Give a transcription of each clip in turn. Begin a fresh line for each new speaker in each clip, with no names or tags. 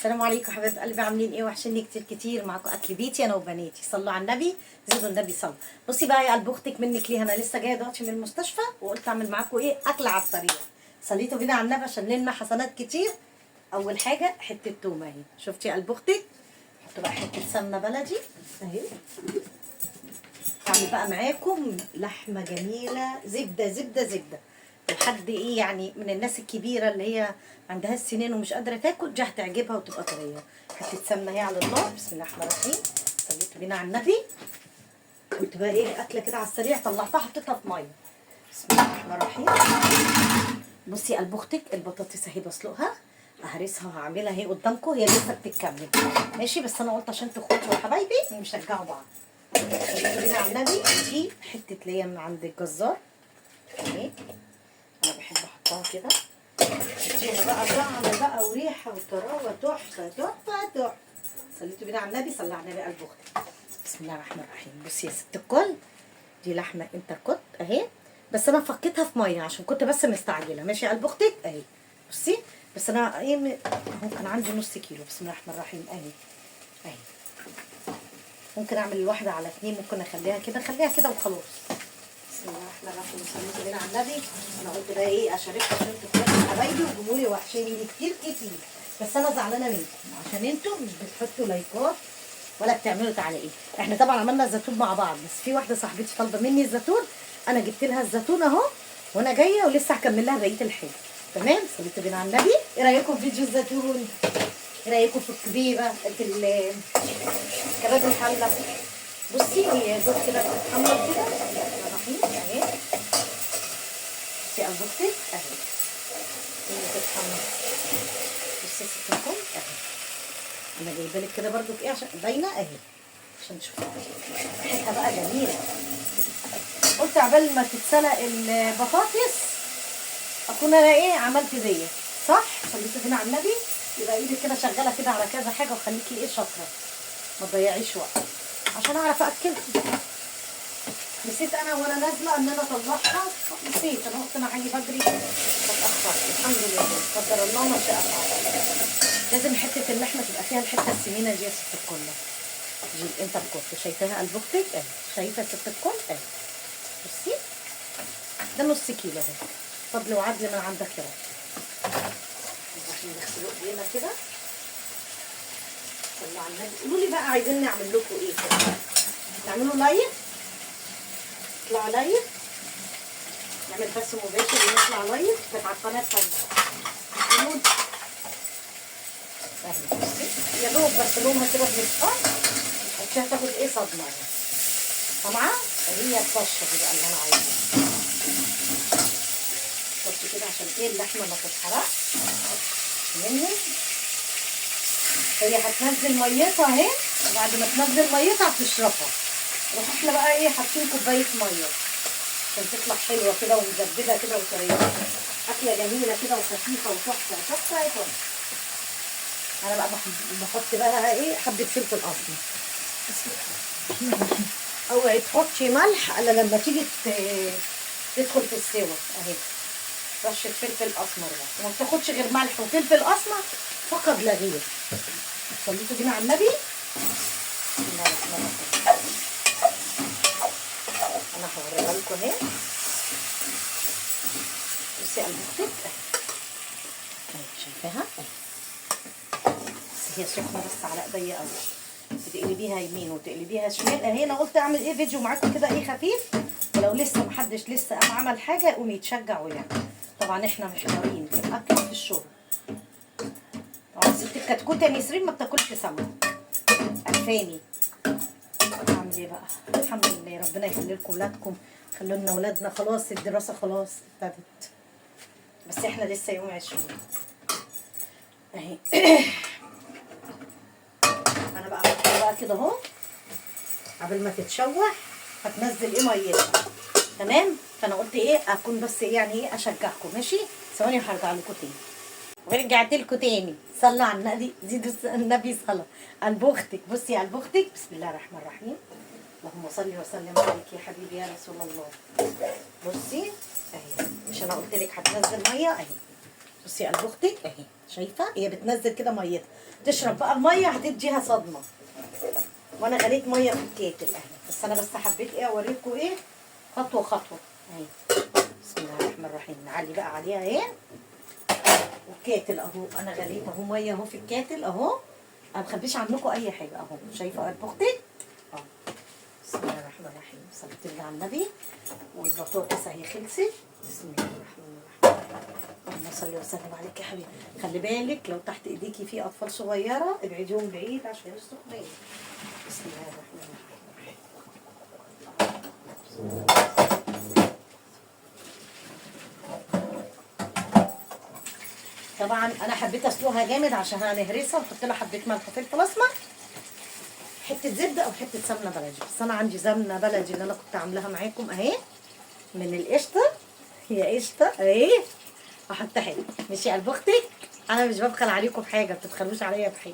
السلام عليكم حبايب قلبي، عاملين ايه؟ وحشني كتير كتير. معاكم اكل بيتي انا وبناتي. صلوا على النبي، زيدوا النبي صلوا. بصي بقى يا قلب اختك منك ليه، انا لسه جايه دلوقتي من المستشفى وقلت اعمل معاكم ايه، اكل على السريع. صليتوا بينا على النبي عشان لنا حسنات كتير. اول حاجه حته تومه اهي، شفتي يا قلب اختك؟ حط بقى حته سمنه بلدي اهي. اعمل بقى معاكم لحمه جميله، زبده زبده زبده. لحد ايه يعني من الناس الكبيره اللي هي عندها السنين ومش قادره تاكل، دي هتعجبها وتبقى طريه. حته سمنه اهي على النار. بسم الله الرحمن الرحيم. صليت بينا على النبي. قلت بقى ايه اكله كده على السريع، طلعتها حطيتها في ميه. بسم الله الرحمن الرحيم. بصي قلب اختك البطاطس اهي بسلقها، هرسها وهعملها اهي قدامكم، هي لسه بتتكمل ماشي، بس انا قلت عشان اخواتي وحبايبي نشجعوا بعض. صليت بينا على النبي. دي حته ليا من عند الجزار اهي، انا بحب احطها كده، اديها بقى طعم بقى وريحه وطراوه تحفه تحفه تحفه. صليتوا بينا على النبي. صلى على النبي قلب اختي. بسم الله الرحمن الرحيم. بصي يا ست الكل، دي لحمه انتركوت اهي، بس انا فكيتها في ميه عشان كنت بس مستعجله. ماشي يا قلب اختك اهي. بصي بس انا ايه اهو كان عندي نص كيلو. بسم الله الرحمن الرحيم اهي اهي. ممكن اعمل الواحده على 2، ممكن اخليها كده، خليها كده وخلاص. بسم الله الرحمن الرحيم. صليتوا بينا على النبي. انا قلت بقى ايه اشارككم عشان تفرحوا حبايبي وجمهوري وحشاني كتير كتير، بس انا زعلانه منكم عشان انتوا مش بتحطوا لايكات ولا بتعملوا تعليقات. احنا طبعا عملنا الزيتون مع بعض، بس في واحده صاحبتي طالبه مني الزيتون، انا جبت لها الزيتون اهو وانا جايه ولسه هكمل لها بقيه الحاجه. تمام. صليتوا بينا على النبي. ايه رايكم في فيديو الزيتون؟ ايه رايكم في الكبيبه في كباب الحله؟ بصي هي دوب كده بتتحمر كده. بسم الله الرحمن الرحيم اهي. بصي قلب اختك اهي، هي بتتحمر. بصي ستكم اهي، انا جايبه لك كده برده في ايه عشان باينه اهي، عشان تشوفوا ريحتها بقى جميله. قلت عبال ما تتسلق البطاطس اكون انا ايه عملت ديت صح. صليتوا هنا على النبي، يبقى ايدك كده شغاله كده على كذا حاجه، وخليكي ايه شاطره، ما تضيعيش وقت عشان اعرف اكلكم. نسيت انا وانا نازله ان انا اطلعها، نسيت. انا قلت انا هاجي بدري فتاخرت. الحمد لله قدر الله ما شاء فعل. لازم حته اللحمه تبقى فيها الحته السمينه دي يا ست الكل. دي انت الكل شايفاها قلب اختك اهي، شايفه ست الكل اهي. بصي ده نص كيلو اهي، فضل وعدل من عندك يا رب. عشان نغسلوا ايدينا كده. صلوا على النبي. قولوا لي بقى عايزين نعمل لكم ايه؟ تعملوا لايف؟ نطلع لايف، نعمل بث مباشر ونطلع لايف. كانت على القناه الثانيه اهي. بصي يا دوب بس لونها كده بنصفار، هتشوفها تاخد ايه صدمه اهي. سامعه؟ هي الطشه دي بقى اللي انا عايزاها. حطي كده عشان ايه اللحمه ما تتحرقش مني. هي هتنزل ميتها اهي، وبعد ما تنزل ميتها هتشربها. نروح احنا بقى ايه حاطين كوبايه ميه عشان تطلع حلوه كده ومزبده كده وطريه. اكله جميله كده وخفيفه وتحفه تحفه تحفه. انا بقى بحط بقى ايه حبه فلفل اسمر. اوعي تحطي ملح الا لما تيجي تدخل في السوا اهي. رشه فلفل اسمر بس، وما بتاخدش غير ملح وفلفل اسمر فقط لا غير. صليتوا بينا على النبي. بسم الله الرحمن الرحيم. انا هوريها لكم اهي. بصي قلب اختك اهي، شايفاها اهي، بس هي سخنه بس على ايديا قوي. تقلبيها يمين وتقلبيها شمال اهي. انا قلت اعمل ايه فيديو معاكم كده ايه خفيف، ولو لسه محدش لسه قام عمل حاجه يقوم يتشجع ويعمل. طبعا احنا محتارين في الاكل وفي الشرب. طبعا ست الكتكوت يا نسرين ما بتاكلش سمك، عارفاني. اعمل ايه بقى؟ الحمد لله ربنا يخلي لكم ولادكم، خلوا لنا ولادنا. خلاص الدراسه خلاص ابتدت، بس احنا لسه يوم 20 اهي. انا بقى بحطها بقى كده اهو، قبل ما تتشوح هتنزل ايه ميتها. تمام. فانا قلت ايه اكون بس ايه يعني ايه اشجعكم. ماشي ثواني وهرجع لكم تاني. ورجعت لكم تاني. صلوا على النبي، زيدوا النبي صلاه. قلب اختك بصي، قلب اختك. بسم الله الرحمن الرحيم. اللهم صل وسلم عليك يا حبيبي يا رسول الله. بصي اهي، مش انا قلت لك هتنزل ميه اهي. بصي يا قلب اختك اهي، شايفه هي بتنزل كده ميتها، تشرب بقى الميه هتديها صدمه. وانا غليت ميه في الكاتل اهي، بس انا حبيت ايه اوريكم ايه خطوه خطوه اهي. بسم الله الرحمن الرحيم. نعلي بقى عليها اهي، والكاتل اهو انا غليت اهو ميه اهو في الكاتل اهو، انا ما بخبيش عنكم اي حاجه اهو. شايفه قلب اختك اهو. بسم الله الرحمن الرحيم. صليت الله على النبي. والبطاطس اهي خلصت. بسم الله الرحمن الرحيم. اللهم صل وسلم عليك يا حبيبي. خلي بالك لو تحت ايديكي في اطفال صغيره ابعديهم بعيد عشان السخونيه. بسم الله الرحمن الرحيم. طبعا انا حبيت اسلقها جامد عشان هنهرسها ونحط لها حبه ملح وفلفل اسمر، حته زبده او حته سمنه بلدي. بس انا عندي سمنه بلدي اللي انا كنت عاملاها معاكم اهي من القشطه، هي قشطه اهي احطها هنا. ماشي يا قلب اختك، انا مش ببخل عليكم بحاجه، ما بتبخلوش عليا بحاجه.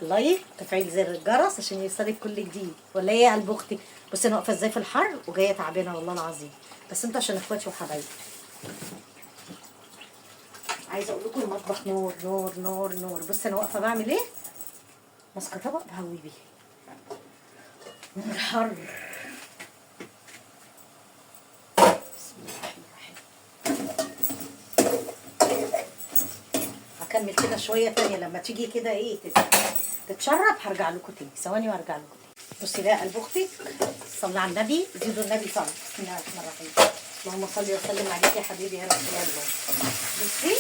لايك، تفعيل زر الجرس عشان يوصلك كل جديد. ولا ايه يا قلب اختك؟ بصي انا واقفه ازاي في الحر وجايه تعبانه والله العظيم، بس انتوا عشان اخواتي وحبايبي. عايزه اقول لكم المطبخ نور نور نور نور. بصي انا واقفه بعمل ايه؟ ماسكه طبق بهوي بيه من الحر. بسم الله الرحمن الرحيم. هكمل كده شويه تانية لما تيجي كده ايه تتشرب هرجع لكم تاني. ثواني وارجع لكم تاني. بصي بقى قلب اختك، صلي على النبي، زيدوا النبي صلي. بسم الله الرحمن الرحيم. اللهم صل وسلم عليك يا حبيبي يا رسول الله. بصي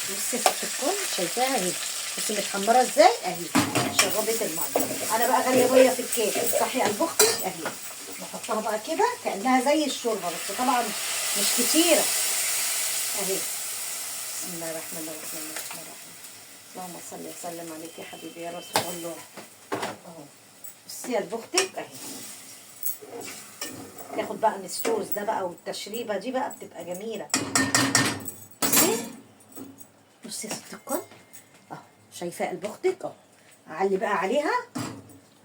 بصي يا ست الكل، شايفاها اهي، بصي متحمره ازاي اهي، شربت الميه. انا بقى غاليه ميه في الكيس. صحي قلب اختك اهي، نحطها بقى كده كانها زي الشوربه، بس طبعا مش كتيره اهي. بسم الله الرحمن الرحيم. اللهم صل وسلم عليك يا حبيبي يا رسول الله. اهو بصي يا قلب اختك اهي، تاخد بقى من الصوص ده بقى والتشريبه دي بقى بتبقى جميله. بصي يا ست الكل اهو، شايفه قلب اختك اهو. اعلي بقى عليها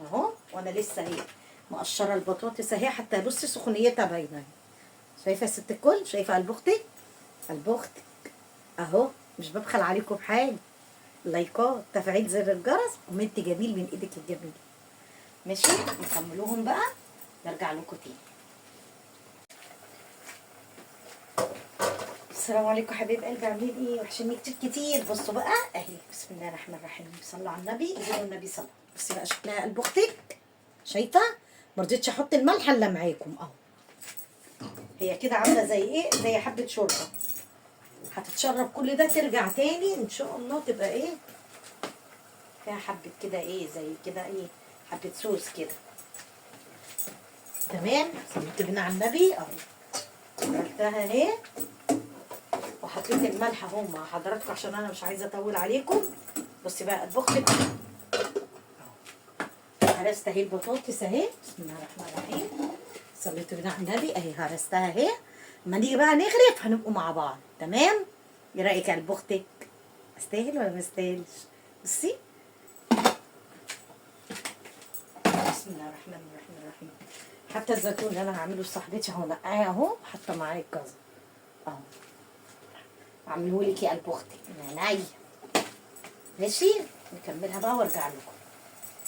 اهو، وانا لسه اهي مقشره البطاطس اهي، حتى بصي سخونيتها باينه اهي. شايفه يا ست الكل؟ شايفه قلب اختك؟ قلب اختك اهو، مش ببخل عليكم بحاجه. لايكات، تفعيل زر الجرس، كومنت جميل من ايدك الجميل. ماشي نكملوهم بقى نرجع لكم تاني. السلام عليكم حبايب قلبي، عاملين ايه؟ وحشني كتير كتير. بصوا بقى اهي، بسم الله الرحمن الرحيم. صلوا على النبي، زيدوا النبي صلى. بصي بقى شكلها قلب اختك، شايفه؟ ما رضيتش احط الملح الا معاكم اهو. هي كده عامله زي ايه؟ زي حبه شوربه، هتتشرب كل ده ترجع تاني ان شاء الله تبقى ايه؟ فيها حبه كده ايه زي كده ايه، حبه صوص كده. تمام. صليت بنا على النبي اهو، عملتها اهي وحطيت الملح اهو مع حضراتكم عشان انا مش عايزه اطول عليكم. بصي بقى اطبخ لك اهو، هرست اهي البطاطس اهي. بسم الله الرحمن الرحيم. صليت بنا على النبي اهي، هرستها اهي. اما نيجي بقى نغرف هنبقوا مع بعض. تمام؟ ايه رايك يا قلب اختك؟ استاهل ولا ما استاهلش؟ بصي بسم الله الرحمن الرحيم. حتى الزيتون اللي انا هعمله لصاحبتي اهو نقعاه اهو، حاطه معاه الجزر اهو، عامله لك يا قلب اختي من عينيا. ماشي نكملها بقى وارجع لكم.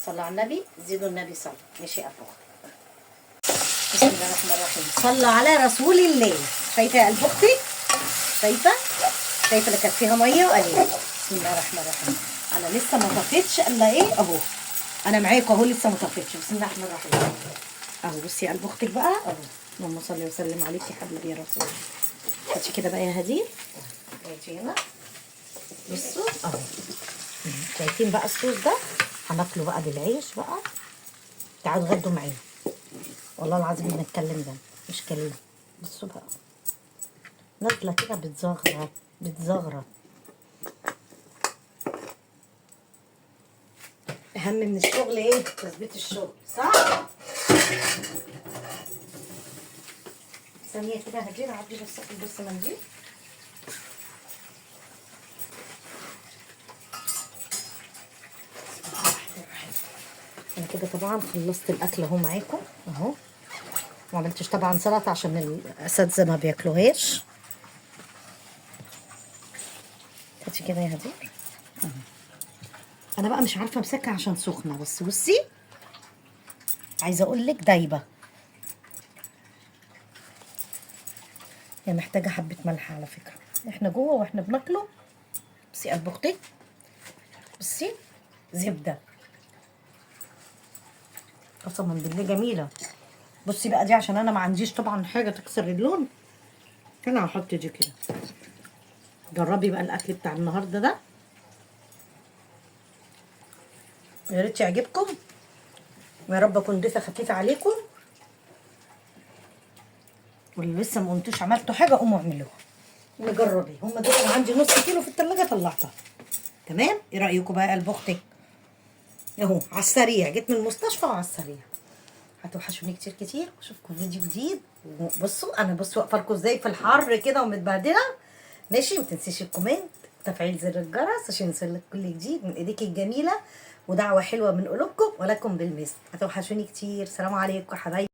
صلوا على النبي، زيدوا النبي صلوا. ماشي يا قلب اختي. بسم الله الرحمن الرحيم. صلوا على رسول الله. شايفه يا قلب اختي؟ شايفه اللي كانت فيها ميه وقليل. بسم الله الرحمن الرحيم. انا لسه ما طفيتش الا ايه اهو، انا معاكم اهو لسه ما طفيتش. بسم الله الرحمن الرحيم اهو. بصي يا قلب اختك بقى اهو، اللهم صل وسلم عليك يا حبيبي يا رسول الله. هاتي كده بقى يا هدير، هاتي هنا. بصوا اهو، شايفين بقى الصوص ده؟ هناكله بقى بالعيش بقى. تعالوا اتغدوا معانا، والله العظيم بنتكلم ده مش كلام. بصوا بقى نازله كده بتزغرط. اهم من الشغل ايه؟ تثبيت الشغل، صح؟ ثانيه كده هدير عدي بس منديل. انا كده طبعا خلصت الاكل اهو معاكم اهو. ما عملتش طبعا سلطه عشان الاساتذه ما بياكلوهاش. كده يا هدير. انا بقى مش عارفه امسكها عشان سخنه، بس بصي عايزه اقول لك دايبه. هي محتاجه حبه ملح على فكره، احنا جوه واحنا بناكله. بصي قلب اختي، بصي زبده قسما بالله جميله. بصي بقى دي عشان انا ما عنديش طبعا حاجه تكسر اللون، انا هحط دي كده. جربي بقى الاكل بتاع النهارده ده، يا ريت يعجبكم، ويا رب اكون ضيفه خفيفه عليكم. واللي لسه ما قمتوش عملتوا حاجه قوموا اعملوها وجربي. هم دول انا عندي نص كيلو في التلاجة طلعتها. تمام، ايه رايكم بقى يا قلب اختي؟ اهو على السريع، جيت من المستشفى وعلى السريع. هتوحشوني كتير كتير، واشوفكم فيديو جديد. وبصوا انا واقفه لكم ازاي في الحر كده ومتبهدله. ماشي، متنسيش الكومنت وتفعيل زر الجرس عشان يوصلك كل جديد من ايديك الجميله، ودعوه حلوه من قلوبكم ولكم بالمثل. هتوحشوني كتير. سلام عليكم يا حبايبي.